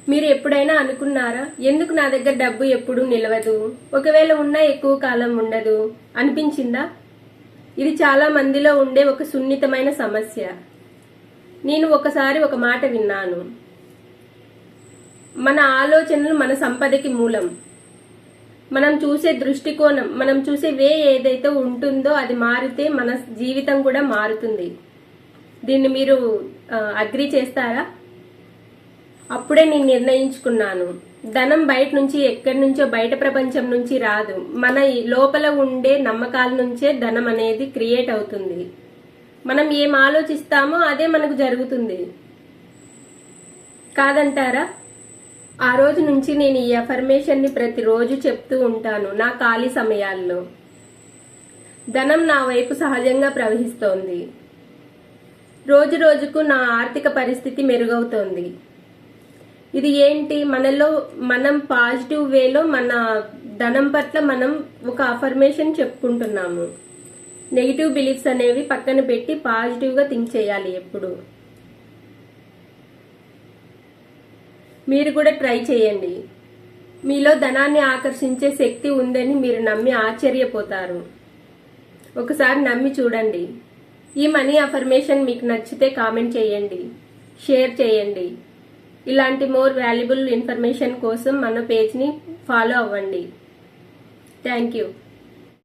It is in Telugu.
మీరు ఎప్పుడైనా అనుకున్నారా, ఎందుకు నా దగ్గర డబ్బు ఎప్పుడు నిలవదు, ఒకవేళ ఉన్నా ఎక్కువ కాలం ఉండదు అనిపించిందా? ఇది చాలా మందిలో ఉండే ఒక సున్నితమైన సమస్య. నేను ఒకసారి ఒక మాట విన్నాను, మన ఆలోచనలు మన సంపదకి మూలం. మనం చూసే దృష్టికోణం, మనం చూసే వే ఏదైతే ఉంటుందో అది మారితే మన జీవితం కూడా మారుతుంది. దీన్ని మీరు అగ్రి చేస్తారా? అప్పుడే నేను నిర్ణయించుకున్నాను, ధనం బయట నుంచి ఎక్కడి నుంచో, బయట ప్రపంచం నుంచి రాదు. మన లోపల ఉండే నమ్మకాల నుంచే ధనం అనేది క్రియేట్ అవుతుంది. మనం ఏం ఆలోచిస్తామో అదే మనకు జరుగుతుంది, కాదంటారా? ఆ రోజు నుంచి నేను ఈ అఫర్మేషన్ ని ప్రతిరోజు చెప్తూ ఉంటాను నా ఖాళీ సమయాల్లో. ధనం నా వైపు సహజంగా ప్రవహిస్తోంది. రోజు రోజుకు నా ఆర్థిక పరిస్థితి మెరుగవుతోంది. ఇది ఏంటి, మనలో మనం పాజిటివ్ వేలో మన ధనం పట్ల మనం ఒక అఫర్మేషన్ చెప్పుకుంటున్నాము. నెగిటివ్ బిలీఫ్స్ అనేవి పక్కన పెట్టి పాజిటివ్ గా థింక్ చేయాలి ఎప్పుడు. మీరు కూడా ట్రై చేయండి. మీలో ధనాన్ని ఆకర్షించే శక్తి ఉందని మీరు నమ్మి ఆశ్చర్యపోతారు. ఒకసారి నమ్మి చూడండి. ఈ మనీ అఫర్మేషన్ మీకు నచ్చితే కామెంట్ చేయండి, షేర్ చేయండి. ఇలాంటి మోర్ వాల్యుబుల్ ఇన్ఫర్మేషన్ కోసం మన పేజ్ని ఫాలో అవ్వండి. Thank you.